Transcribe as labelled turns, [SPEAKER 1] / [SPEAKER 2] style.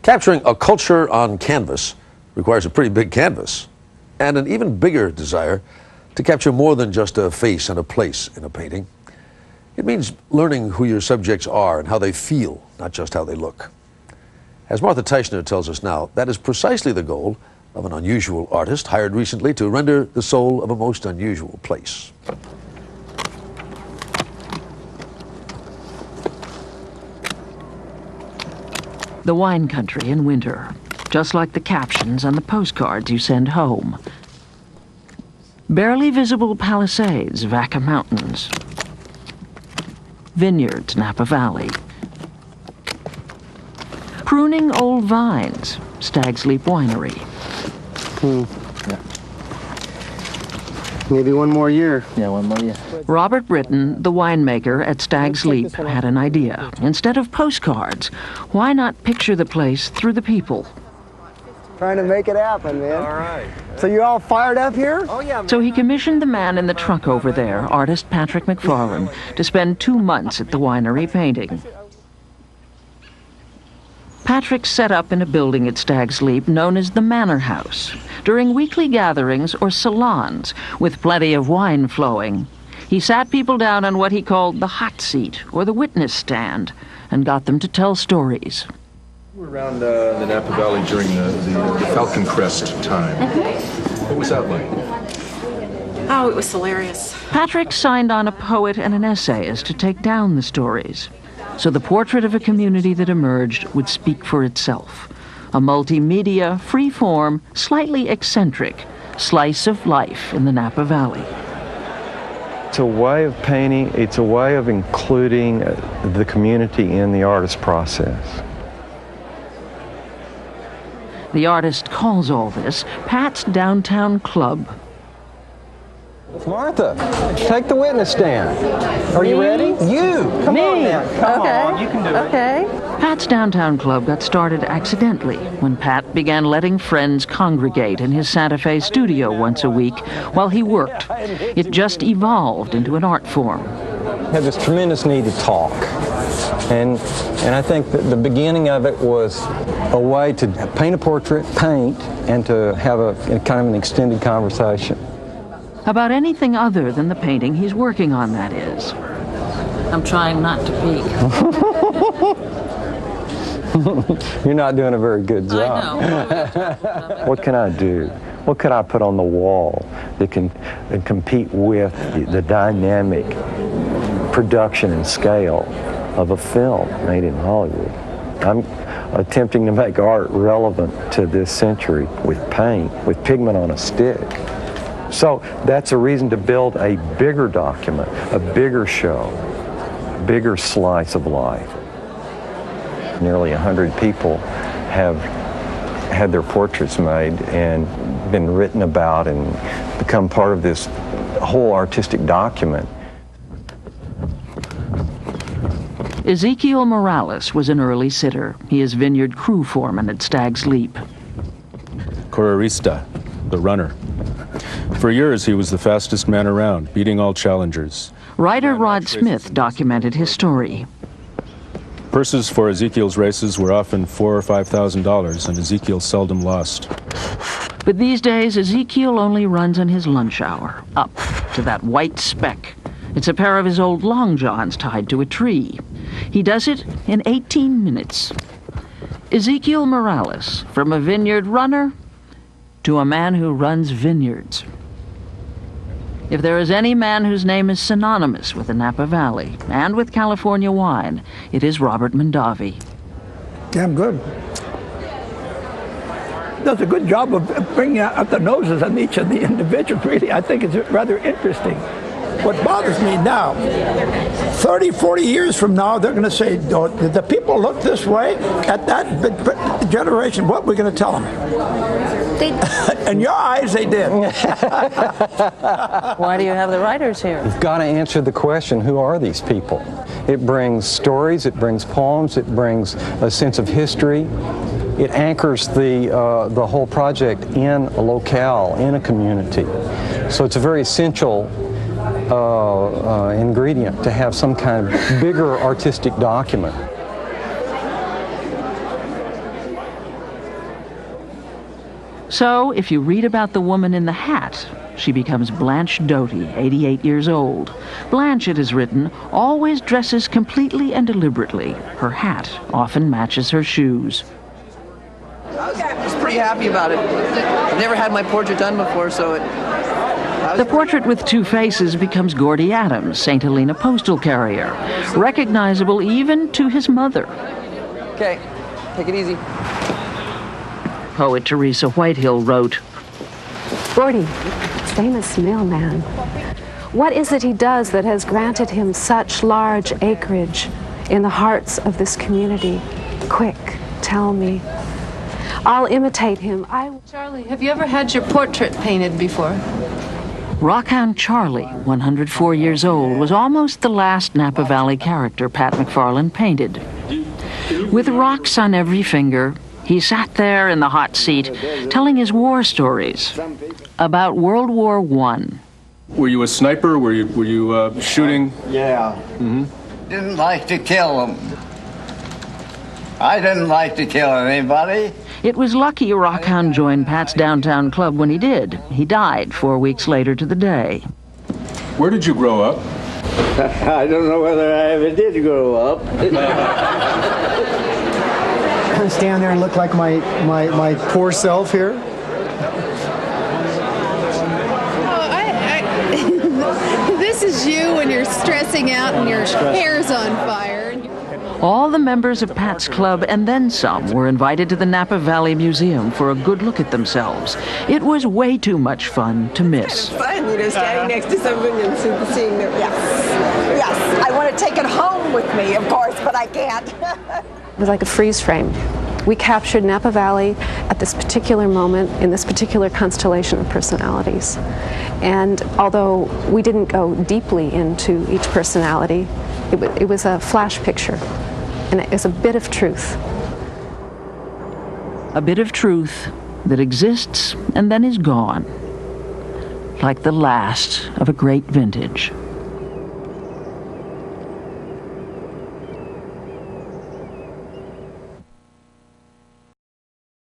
[SPEAKER 1] Capturing a culture on canvas requires a pretty big canvas and an even bigger desire to capture more than just a face and a place in a painting. It means learning who your subjects are and how they feel, not just how they look. As Martha Teichner tells us now, that is precisely the goal of an unusual artist hired recently to render the soul of a most unusual place.
[SPEAKER 2] The wine country in winter, just like the captions on the postcards you send home. Barely visible Palisades, Vaca Mountains. Vineyards, Napa Valley. Pruning old vines, Stag's Leap Winery.
[SPEAKER 3] Yeah. Maybe one more year.
[SPEAKER 4] Yeah, one more year.
[SPEAKER 2] Robert Britton, the winemaker at Stag's Leap, had an idea. Instead of postcards, why not picture the place through the people?
[SPEAKER 3] Trying to make it happen, man.
[SPEAKER 5] All right.
[SPEAKER 3] So you all fired up here?
[SPEAKER 5] Oh, yeah.
[SPEAKER 2] So he commissioned the man in the truck over there, artist Patrick McFarlin, to spend 2 months at the winery painting. Patrick set up in a building at Stag's Leap known as the Manor House, during weekly gatherings or salons with plenty of wine flowing. He sat people down on what he called the hot seat or the witness stand and got them to tell stories.
[SPEAKER 6] We were around the Napa Valley during the Falcon Crest time. What was that like?
[SPEAKER 7] Oh, it was hilarious.
[SPEAKER 2] Patrick signed on a poet and an essayist to take down the stories, so the portrait of a community that emerged would speak for itself. A multimedia, free-form, slightly eccentric slice of life in the Napa Valley.
[SPEAKER 8] It's a way of painting, it's a way of including the community in the artist process.
[SPEAKER 2] The artist calls all this Pat's Downtown Club.
[SPEAKER 3] Martha, take the witness stand. Are you ready? You! Come on now. Come on, you can do it.
[SPEAKER 2] Okay. Pat's Downtown Club got started accidentally when Pat began letting friends congregate in his Santa Fe studio once a week while he worked. It just evolved into an art form.
[SPEAKER 9] I had this tremendous need to talk. And I think that the beginning of it was a way to paint a portrait, and to have a kind of an extended conversation.
[SPEAKER 2] About anything other than the painting he's working on, that is. I'm trying not to peek.
[SPEAKER 9] You're not doing a very good job.
[SPEAKER 2] I know.
[SPEAKER 8] What can I do? What could I put on the wall that can compete with the dynamic production and scale of a film made in Hollywood? I'm attempting to make art relevant to this century with paint, with pigment on a stick. So that's a reason to build a bigger document, a bigger show, a bigger slice of life. Nearly 100 people have had their portraits made and been written about and become part of this whole artistic document.
[SPEAKER 2] Ezekiel Morales was an early sitter. He is vineyard crew foreman at Stag's Leap.
[SPEAKER 6] Correrista, the runner. For years, he was the fastest man around, beating all challengers.
[SPEAKER 2] Writer Rod Smith documented his story.
[SPEAKER 6] Purses for Ezekiel's races were often $4,000 or $5,000, and Ezekiel seldom lost.
[SPEAKER 2] But these days, Ezekiel only runs on his lunch hour, up to that white speck. It's a pair of his old long johns tied to a tree. He does it in 18 minutes. Ezekiel Morales, from a vineyard runner to a man who runs vineyards. If there is any man whose name is synonymous with the Napa Valley and with California wine, it is Robert Mondavi.
[SPEAKER 10] Damn good. Does a good job of bringing out the noses on each of the individuals, really. I think it's rather interesting. What bothers me now, 30, 40 years from now, they're going to say, did the people look this way at that generation? What are we going to tell them? In your eyes, they did.
[SPEAKER 11] Why do you have the writers here?
[SPEAKER 9] You've got to answer the question, who are these people? It brings stories, it brings poems, it brings a sense of history. It anchors the whole project in a locale, in a community. So it's a very essential ingredient to have some kind of bigger artistic document.
[SPEAKER 2] So, if you read about the woman in the hat, she becomes Blanche Doty, 88 years old. Blanche, it is written, always dresses completely and deliberately. Her hat often matches her shoes.
[SPEAKER 4] I was pretty happy about it. I've never had my portrait done before, so
[SPEAKER 2] The portrait with two faces becomes Gordy Adams, St. Helena postal carrier, recognizable even to his mother.
[SPEAKER 4] Okay, take it easy.
[SPEAKER 2] Poet Teresa Whitehill wrote,
[SPEAKER 5] Gordy, famous mailman. What is it he does that has granted him such large acreage in the hearts of this community? Quick, tell me. I'll imitate him.
[SPEAKER 11] Charlie, have you ever had your portrait painted before?
[SPEAKER 2] Rockhound Charlie, 104 years old, was almost the last Napa Valley character Pat McFarlin painted. With rocks on every finger, he sat there in the hot seat telling his war stories about World War I.
[SPEAKER 6] Were you a sniper? Were you shooting?
[SPEAKER 12] Yeah. Didn't like to kill them. I didn't like to kill anybody.
[SPEAKER 2] It was lucky Rockhound joined Pat's downtown club when he did. He died 4 weeks later to the day.
[SPEAKER 6] Where did you grow up?
[SPEAKER 12] I don't know whether I ever did grow up.
[SPEAKER 3] Kind of stand there and look like my poor self here.
[SPEAKER 11] This is you when you're stressing out and your hair's on fire.
[SPEAKER 2] All the members of Pat's club and then some were invited to the Napa Valley Museum for a good look at themselves. It was way too much fun to miss.
[SPEAKER 13] Fun, standing next to someone and seeing their... Yes, I want to take it home with me, of course, but I can't.
[SPEAKER 5] It was like a freeze frame. We captured Napa Valley at this particular moment in this particular constellation of personalities. And although we didn't go deeply into each personality, it was a flash picture, and it was a bit of truth.
[SPEAKER 2] A bit of truth that exists and then is gone, like the last of a great vintage.